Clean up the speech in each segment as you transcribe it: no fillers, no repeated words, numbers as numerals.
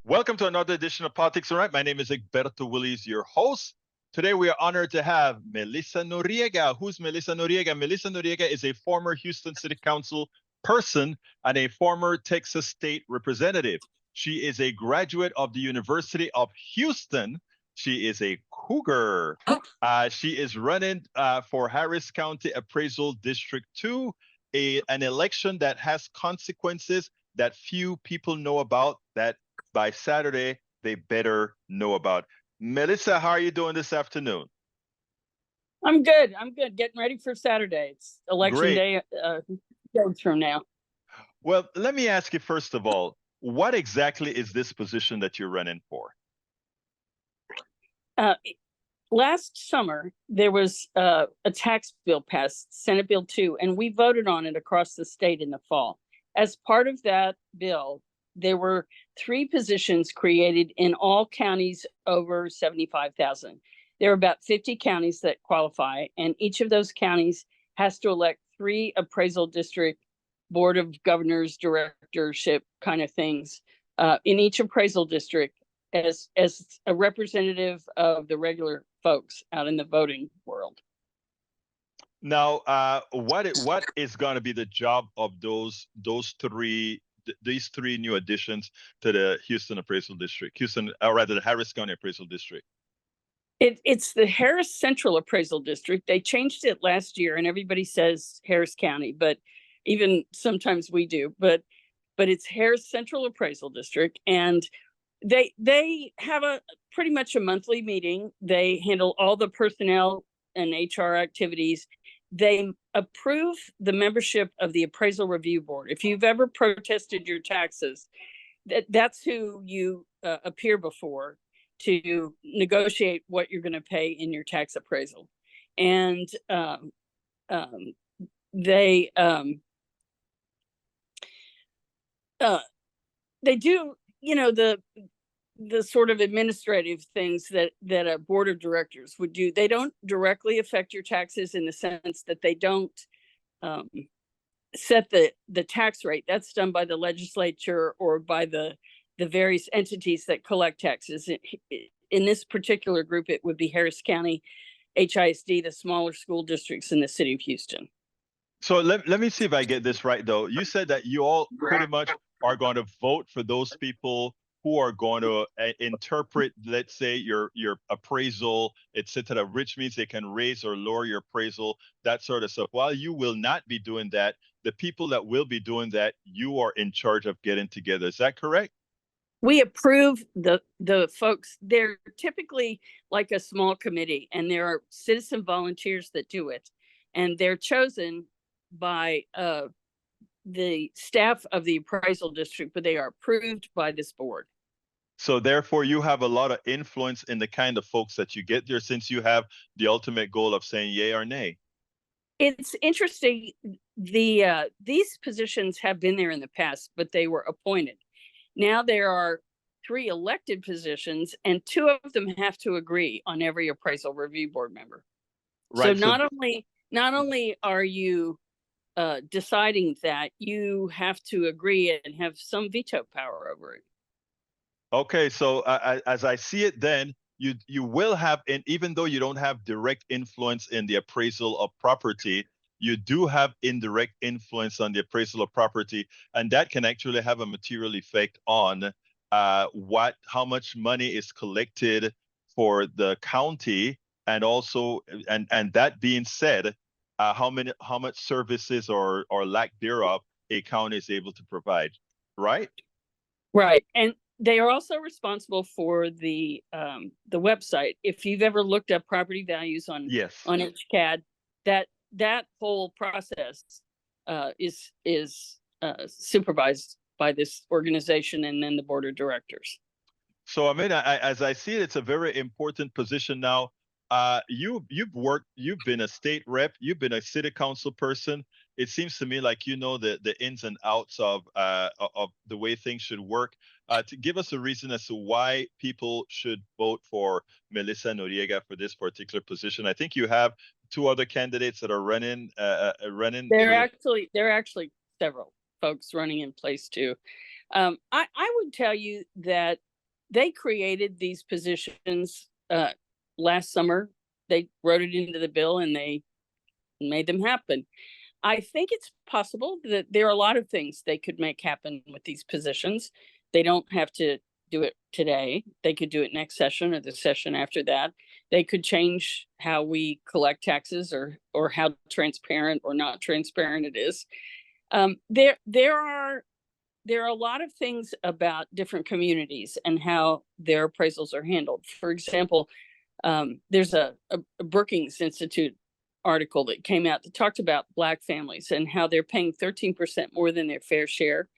Welcome to another edition of Politics and Right. My name is Egberto Willies, your host. Today we are honored to have Melissa Noriega. Who's Melissa Noriega? Melissa Noriega is a former Houston City Council person and a former Texas State Representative. She is a graduate of the University of Houston. She is a Cougar. She is running for Harris County Appraisal District 2, an election that has consequences that few people know about, that by Saturday, they better know about. Melissa, how are you doing this afternoon? I'm good. Getting ready for Saturday. It's election day days from now. Well, let me ask you, first of all, what exactly is this position that you're running for? Last summer, there was a tax bill passed, Senate Bill 2, and we voted on it across the state in the fall. As part of that bill, there were 3 positions created in all counties over 75,000. There are about 50 counties that qualify, and each of those counties has to elect 3 appraisal district, board of governors, directorship kind of things in each appraisal district as a representative of the regular folks out in the voting world. Now, what is going to be the job of these 3 new additions to the Houston Appraisal District, or rather the Harris County Appraisal District? It's the Harris Central Appraisal District. They changed it last year, and everybody says Harris County, but even sometimes we do. But it's Harris Central Appraisal District, and they have pretty much a monthly meeting. They handle all the personnel and HR activities. They approve the membership of the Appraisal Review Board. If you've ever protested your taxes, that's who you appear before to negotiate what you're going to pay in your tax appraisal. And they do, the sort of administrative things that a board of directors would do. They don't directly affect your taxes in the sense that they don't set the tax rate. That's done by the legislature or by the various entities that collect taxes. In this particular group, it would be Harris County, HISD, the smaller school districts in the city of Houston. So let me see if I get this right, though. You said that you all pretty much are going to vote for those people who are going to interpret, let's say, your appraisal, etc., which means they can raise or lower your appraisal, that sort of stuff. While you will not be doing that, the people that will be doing that, you are in charge of getting together. Is that correct? We approve the folks. They're typically like a small committee, and there are citizen volunteers that do it, and they're chosen by the staff of the appraisal district, but they are approved by this board. So therefore, you have a lot of influence in the kind of folks that you get there, since you have the ultimate goal of saying yay or nay. It's interesting. These positions have been there in the past, but they were appointed. Now there are 3 elected positions, and 2 of them have to agree on every appraisal review board member. Right. So not only are you deciding that, you have to agree and have some veto power over it. Okay, so as I see it, then you will have, and even though you don't have direct influence in the appraisal of property, you do have indirect influence on the appraisal of property, and that can actually have a material effect on how much money is collected for the county, and also, and that being said, how much services or lack thereof a county is able to provide, right? Right, and they are also responsible for the website. If you've ever looked up property values on HCAD, that whole process is supervised by this organization and then the board of directors. So I mean, as I see it, it's a very important position now. You've been a state rep, you've been a city council person. It seems to me like you know the ins and outs of the way things should work. To give us a reason as to why people should vote for Melissa Noriega for this particular position. I think you have 2 other candidates that are running. There are actually several folks running in place too. I would tell you that they created these positions last summer. They wrote it into the bill and they made them happen. I think it's possible that there are a lot of things they could make happen with these positions. They don't have to do it today. They could do it next session or the session after that. They could change how we collect taxes or how transparent or not transparent it is. There are a lot of things about different communities and how their appraisals are handled. For example, there's a Brookings Institute article that came out that talked about Black families and how they're paying 13% more than their fair share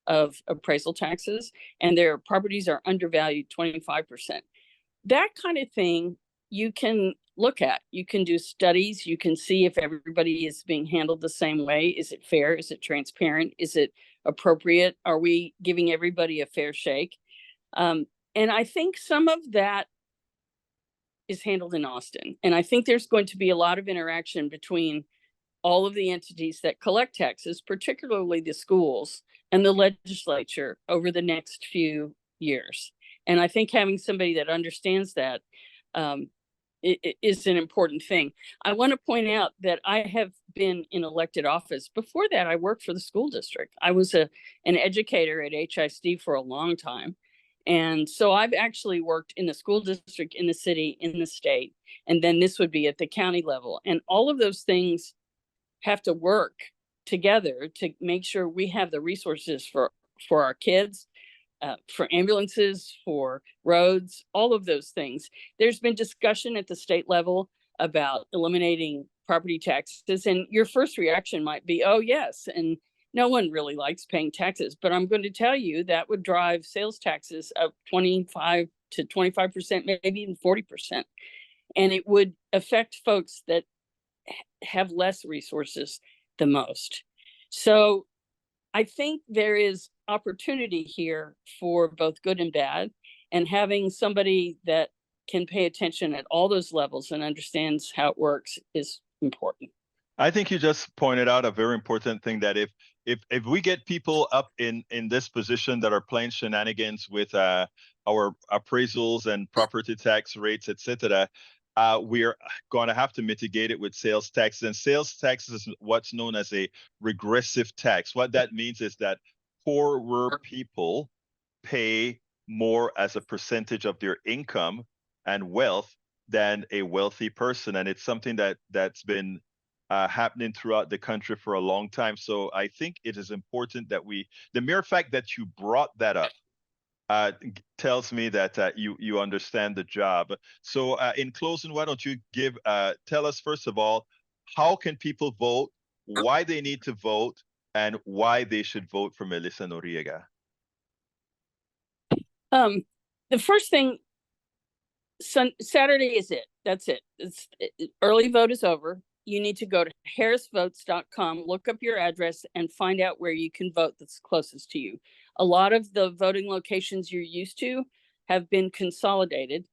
of appraisal taxes, and their properties are undervalued 25%. That kind of thing you can look at. You can do studies. You can see if everybody is being handled the same way. Is it fair? Is it transparent? Is it appropriate? Are we giving everybody a fair shake? And I think some of that is handled in Austin. And I think there's going to be a lot of interaction between all of the entities that collect taxes, particularly the schools and the legislature over the next few years. And I think having somebody that understands that is an important thing. I want to point out that I have been in elected office. Before that, I worked for the school district. I was an educator at HISD for a long time. And so I've actually worked in the school district, in the city, in the state, and then this would be at the county level. And all of those things have to work together to make sure we have the resources for our kids, for ambulances, for roads, all of those things. There's been discussion at the state level about eliminating property taxes, and your first reaction might be, oh yes, and no one really likes paying taxes, but I'm going to tell you that would drive sales taxes up 25 to 25%, maybe even 40%. And it would affect folks that have less resources the most. So I think there is opportunity here for both good and bad, and having somebody that can pay attention at all those levels and understands how it works is important. I think you just pointed out a very important thing, that if we get people up in this position that are playing shenanigans with our appraisals and property tax rates, etc., we're going to have to mitigate it with sales taxes. And sales taxes is what's known as a regressive tax. What that means is that poorer people pay more as a percentage of their income and wealth than a wealthy person. And it's something that's been happening throughout the country for a long time. So I think it is important that the mere fact that you brought that up tells me that you understand the job. So in closing, why don't you tell us, first of all, how can people vote, why they need to vote, and why they should vote for Melissa Noriega? The first thing, Saturday is it. That's it. Early vote is over. You need to go to harrisvotes.com, look up your address, and find out where you can vote that's closest to you. A lot of the voting locations you're used to have been consolidated,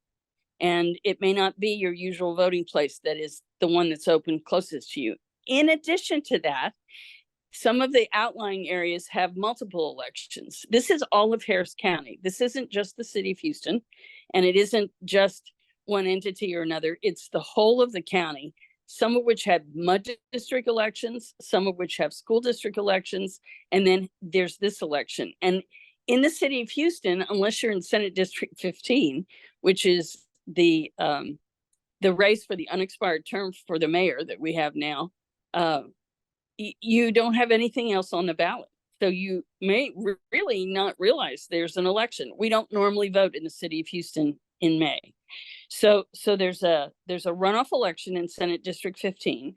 and it may not be your usual voting place that is the one that's open closest to you. In addition to that, some of the outlying areas have multiple elections. This is all of Harris County. This isn't just the city of Houston, and it isn't just one entity or another. It's the whole of the county, some of which have mud district elections, some of which have school district elections, and then there's this election. And in the city of Houston, unless you're in Senate District 15, which is the race for the unexpired term for the mayor that we have now, you don't have anything else on the ballot. So you may really not realize there's an election. We don't normally vote in the city of Houston in May. So there's a runoff election in Senate District 15.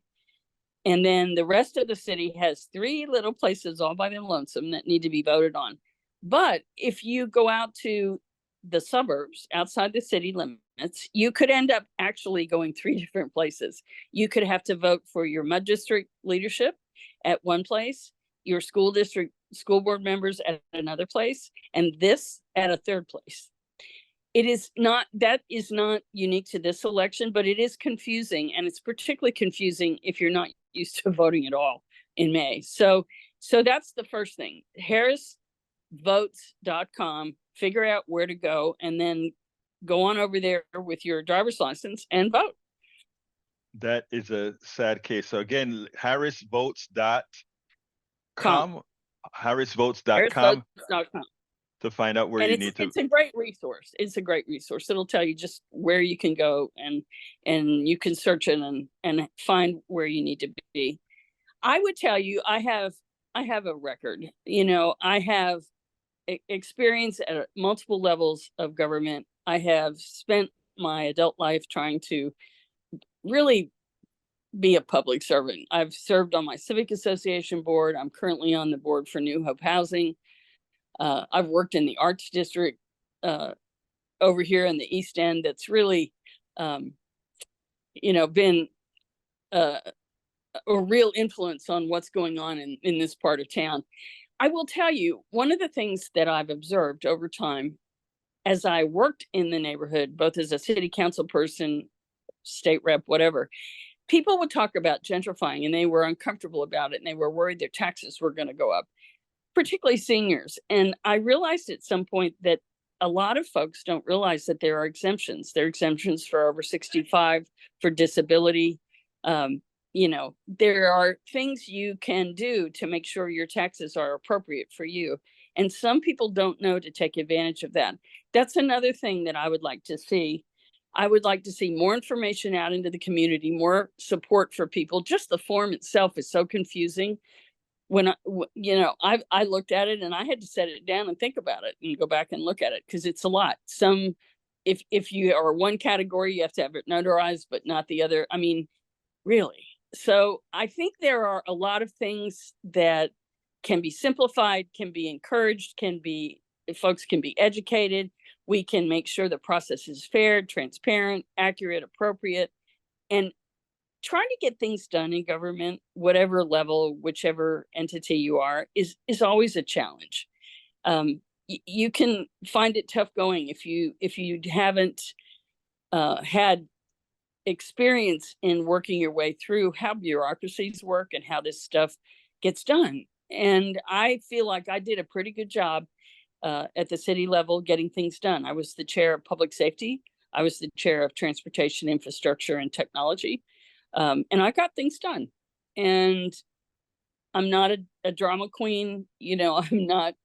And then the rest of the city has 3 little places all by the lonesome that need to be voted on. But if you go out to the suburbs outside the city limits, you could end up actually going 3 different places. You could have to vote for your mud district leadership at one place, your school district school board members at another place, and this at a third place. That is not unique to this election, but it is confusing, and it's particularly confusing if you're not used to voting at all in May. So that's the first thing. Harris harrisvotes.com, figure out where to go, and then go on over there with your driver's license and vote. That is a sad case. So again, harrisvotes.com, harrisvotes.com harrisvotes.com. to find out where And you need to. it's a great resource. It's a great resource. It'll tell you just where you can go, and you can search it and find where you need to be. I would tell you, I have a record. You know, I have experience at multiple levels of government. I have spent my adult life trying to really be a public servant. I've served on my civic association board. I'm currently on the board for New Hope Housing. I've worked in the arts district over here in the East End. That's really, been a real influence on what's going on in this part of town. I will tell you, one of the things that I've observed over time as I worked in the neighborhood, both as a city council person, state rep, whatever, people would talk about gentrifying and they were uncomfortable about it and they were worried their taxes were going to go up, particularly seniors. And I realized at some point that a lot of folks don't realize that there are exemptions. There are exemptions for over 65, for disability. There are things you can do to make sure your taxes are appropriate for you. And some people don't know to take advantage of that. That's another thing that I would like to see. I would like to see more information out into the community, more support for people. Just the form itself is so confusing. When I looked at it and I had to set it down and think about it and go back and look at it because it's a lot. If you are one category, you have to have it notarized, but not the other. I mean, really. So I think there are a lot of things that can be simplified, can be encouraged, folks can be educated. We can make sure the process is fair, transparent, accurate, appropriate, and trying to get things done in government, whatever level, whichever entity you are, is always a challenge. You can find it tough going if you haven't had experience in working your way through how bureaucracies work and how this stuff gets done. And I feel like I did a pretty good job at the city level getting things done. I was the chair of public safety. I was the chair of transportation, infrastructure, and technology. And I got things done. And I'm not a drama queen. I'm not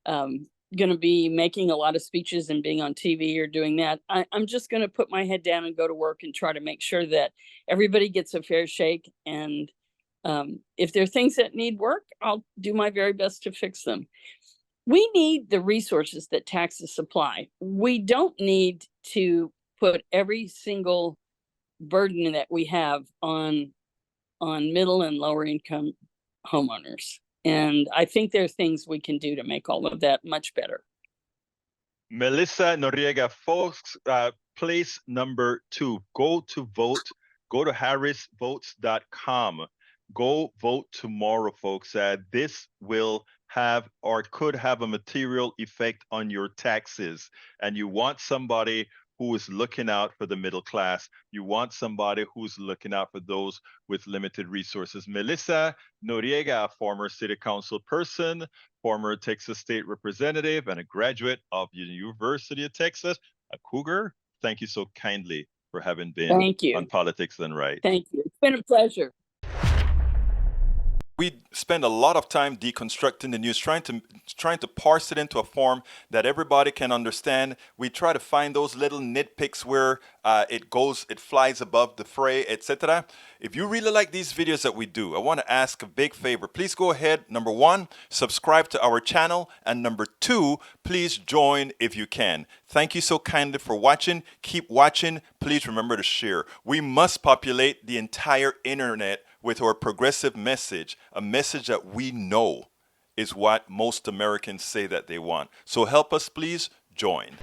going to be making a lot of speeches and being on TV or doing that. I'm just going to put my head down and go to work and try to make sure that everybody gets a fair shake. And if there are things that need work, I'll do my very best to fix them. We need the resources that taxes supply. We don't need to put every single burden that we have on middle and lower income homeowners. And I think there are things we can do to make all of that much better. Melissa Noriega, folks, place number 2, go to vote. Go to harrisvotes.com. Go vote tomorrow, folks. This will have or could have a material effect on your taxes. And you want somebody who is looking out for the middle class. You want somebody who's looking out for those with limited resources. Melissa Noriega, former city council person, former Texas state representative, and a graduate of the University of Texas, a Cougar. Thank you so kindly for having been on Politics Done Right. Thank you. It's been a pleasure. We spend a lot of time deconstructing the news, trying to parse it into a form that everybody can understand. We try to find those little nitpicks where it flies above the fray, etc. If you really like these videos that we do, I want to ask a big favor. Please go ahead, number 1, subscribe to our channel, and number 2, please join if you can. Thank you so kindly for watching. Keep watching. Please remember to share. We must populate the entire internet with our progressive message, a message that we know is what most Americans say that they want. So help us, please join.